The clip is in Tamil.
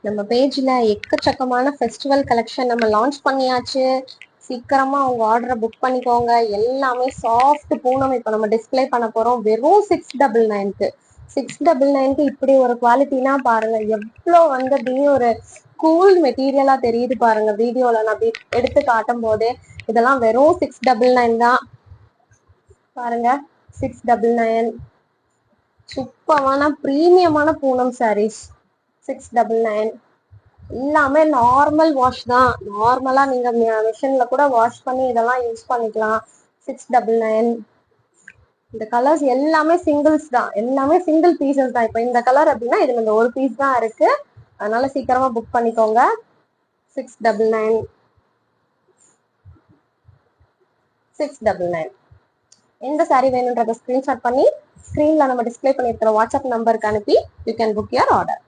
நம்ம பேஜ்ல எக்கச்சக்கமான ஃபெஸ்டிவல் கலெக்ஷன் நம்ம லான்ச் பண்ணியாச்சு. சீக்கிரமா உங்க ஆர்டரை புக் பண்ணிக்கோங்க. எல்லாமே சாஃப்ட் பூனம் இப்போ நம்ம டிஸ்ப்ளே பண்ண போறோம். வெறும் 699க்கு 699க்கு இப்படி ஒரு குவாலிட்டினா பாருங்க, எவ்வளோ வந்து அப்படியே ஒரு கூல் மெட்டீரியலா தெரியுது பாருங்க. வீடியோல நான் அப்படி எடுத்து காட்டும் போதே இதெல்லாம் வெறும் 699 தான். பாருங்க 699. சூப்பரான பிரீமியமான பூனம் சாரீஸ் 699. எல்லாமே நார்மல் வாஷ் தான். நார்மலா நீங்க மிஷின்ல கூட வாஷ் பண்ணி இதெல்லாம் யூஸ் பண்ணிக்கலாம். 699. இந்த கலர்ஸ் எல்லாமே சிங்கிள்ஸ் தான், எல்லாமே சிங்கிள் பீசஸ் தான். இப்போ இந்த கலர் அப்படின்னா இதுல இந்த ஒரு பீஸ் தான் இருக்கு. அதனால சீக்கிரமா புக் பண்ணிக்கோங்க. 699. 699. எந்த சாரி வேணுன்றத ஸ்கிரீன்ஷாட் பண்ணி ஸ்கிரீன்ல நம்ம டிஸ்பிளே பண்ணிருக்கிற வாட்ஸ்அப் நம்பருக்கு அனுப்பி you can book your order.